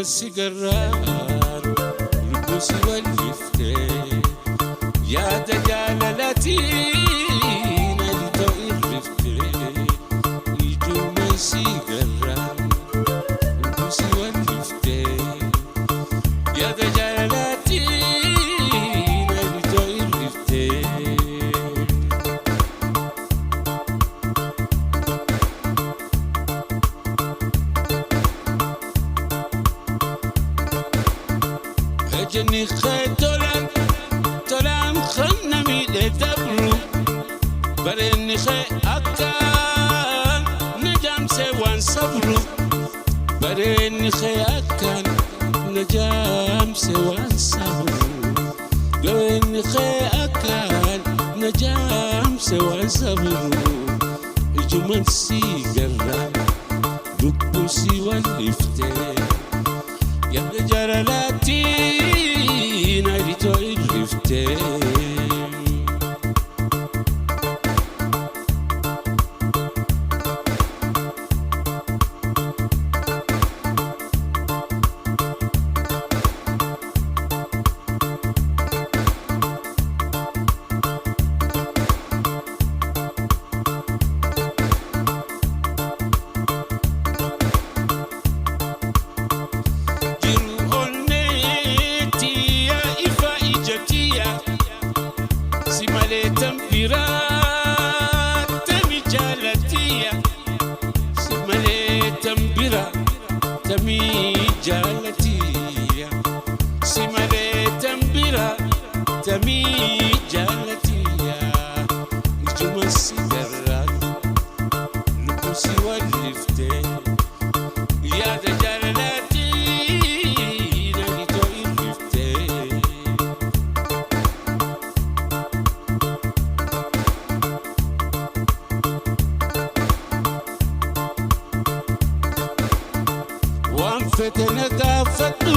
sigarar lubusi walifte ya dajalalati nalito irrifte ijuma sigarar lubusi walifte ya dajalalati nalito irrifte جني خيتولم تولم خنمي لتبرو برني خي أكان نجام سوان صبرو برني خي أكان نجام سوان صبرو برني خي أكان نجام سوان صبرو جمن سيجرا دبوسي واللفتة يا جرالاتي ناريتو الرفتة فتنا قافتو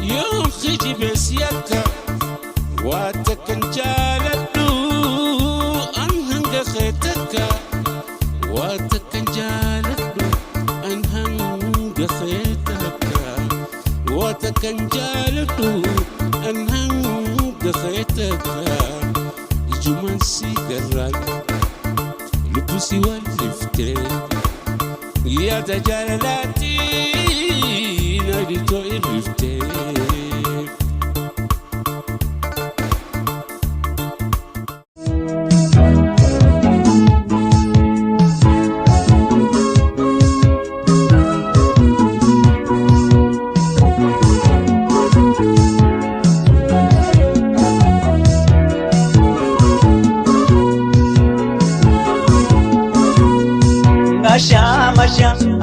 يوم خجي بسيكا واتكن جالتو أنهنغ خيتكا واتكن جالتو أنهنغ خيتكا واتكن جالتو أنهنغ خيتكا جمان سيقران لبسي واللفتين يا تجالاتي ناديتو الرفتة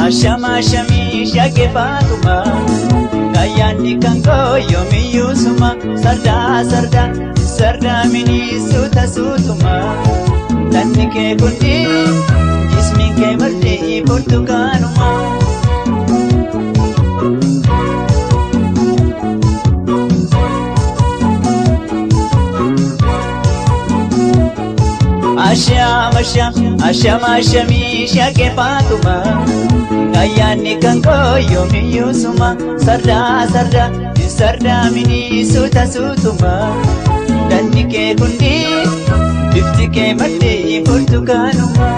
Ashami shake Fatuma Gayani kanko yomi yusuma sarda mini suta sutuma Tanni ke kundi jismi ke mardi portukanuma Ashami shake Fatuma Gayani kanko yomi yusuma sarda mini suta sutuma Tanni ke kundi bifti ke madde portukanuma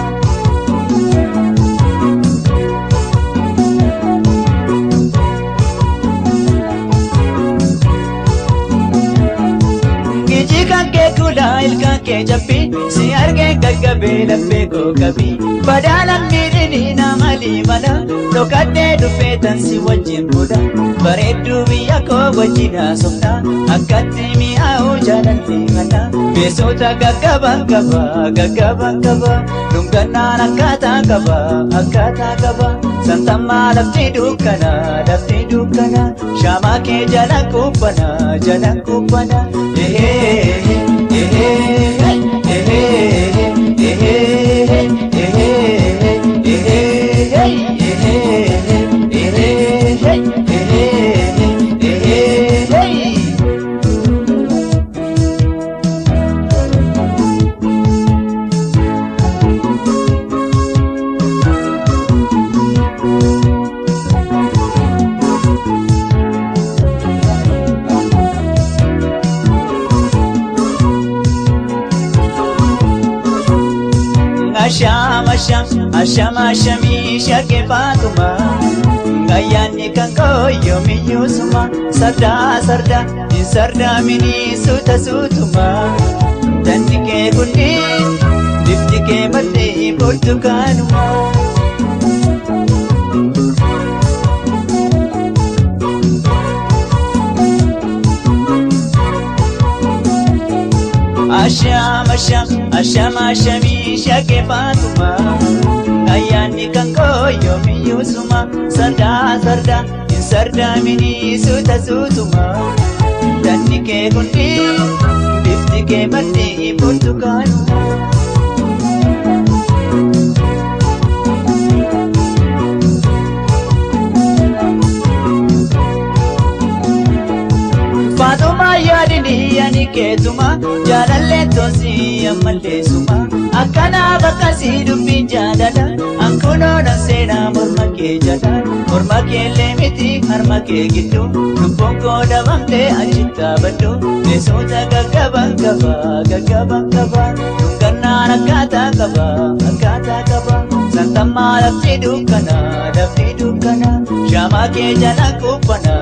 Giji kanke kula ilka ke jappi si arge gaggabe labbe ko kabi Badalan mirini na mali mana Lokade dufetan si wajin buda Baredu biya ko wajina sumna Akati mi au jalanti mana Besota gaggaban kaba Lungana nakata kaba Santama lafti dukana Shama ke jalan kupana asham ashami shake Fatuma Gayani kanko yomi yusuma sarda mini suta sutuma Tandike kundi diftike mati portukanuma asham ashami shake Fatuma Gayani kanko yomi yusuma sarda mini suta sutuma Tandike kundi diftike mati portukanuma Fatuma yadini yani ketuma jalalle tosi amalle suma akana bakasi dubbi jadala ankuno nasena morma ke jada morma ke lemiti harma ke gitu dubonko dabamte achitta badu nesota gagaban kaba dungana nakata kaba santama lafti dukana shama ke jala kupana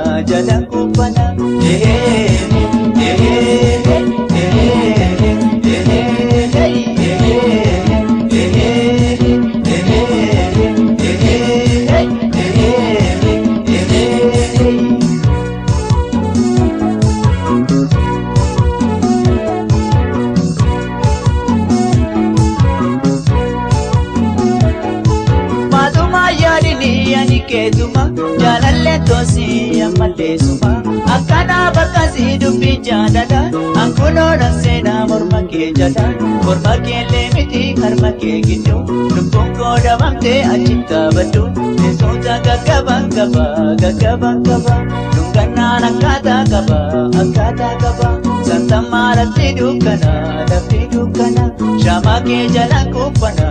ketuma jalalle tosi amalle suma akana bakasi dubbi jadada ankuno nasena morma ke jada morma ke lemiti harma ke gitu dubonko dabamte achitta badu nesota gagaban kaba dungana nakata kaba santama lafti dukana shama ke jala kupana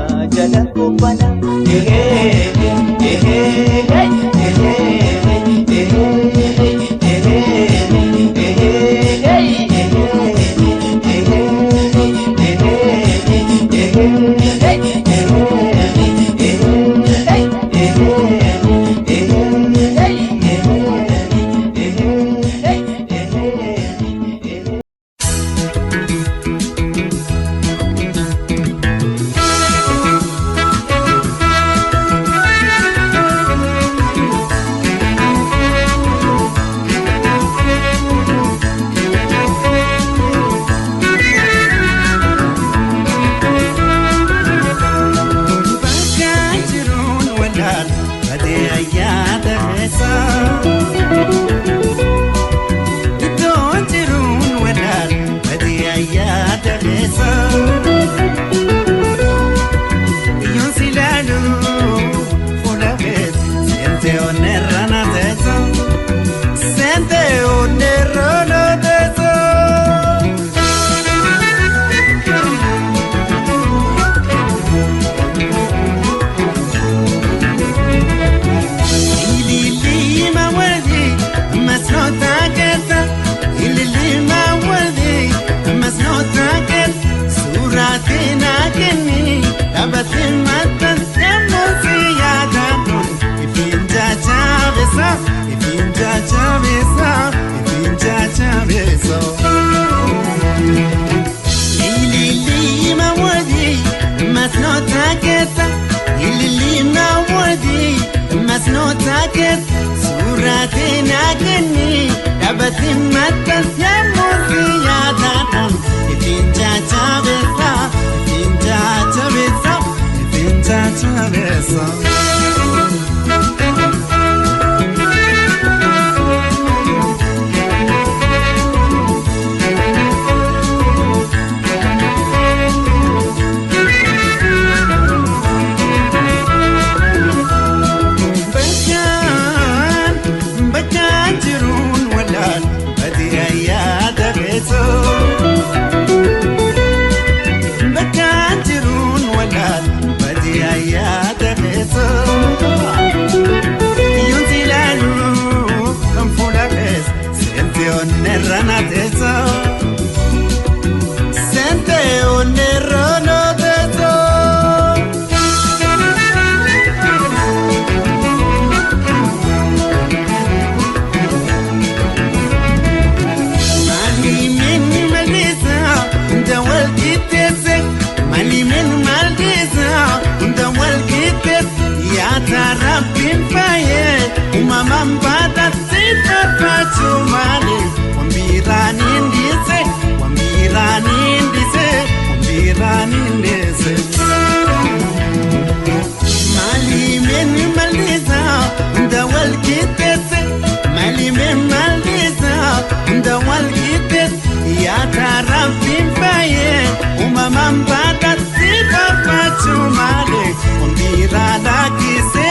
Bakkan jiruun walaal badii ayyaata keessa tarabin faye umaman badat sifatu male wambiran indise mali men maliza ndawal kitese mali men maliza ndawal kitese ya tarabin faye umaman badat sifatu male wambirana kise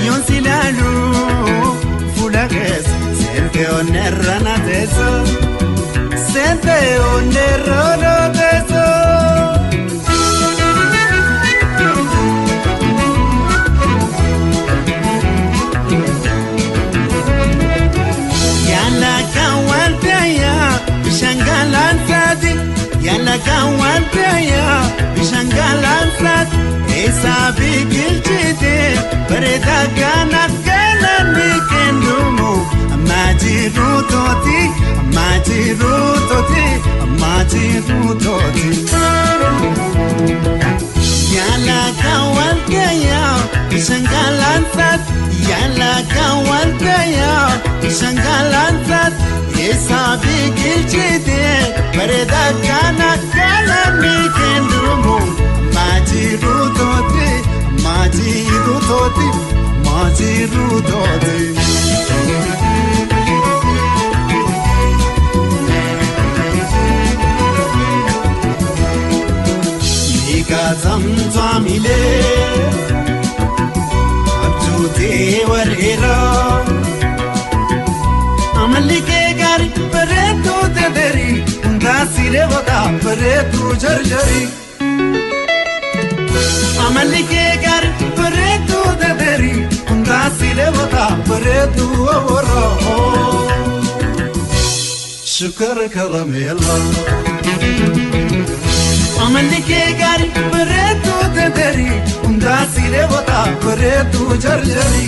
Yon silalu fulages sente onerrana teso sente onerrana teso yana kawantaya bishangalan sadi yana kawantaya bishangalan sadi esa bigilchite bereda kana kana nikendumu amajiru toti yala kawantaya bishangalan sadi yala kawantaya bishangalan sadi esa bigilchite bereda kana kana nikendumu majiru toti Mika zamzamile abjute warhira amalike gari peretu tederi undasire wada peretu jarjari amalike gar peretu daderi undasile wada peretu awro shukr karame Allah amalike gar peretu daderi undasile wada peretu jarjari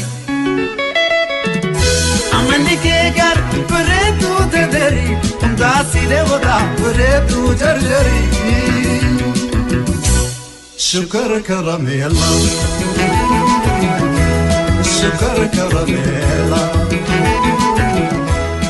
amalike gar peretu daderi undasile wada peretu jarjari شكر كرمي الله شكر كرمي الله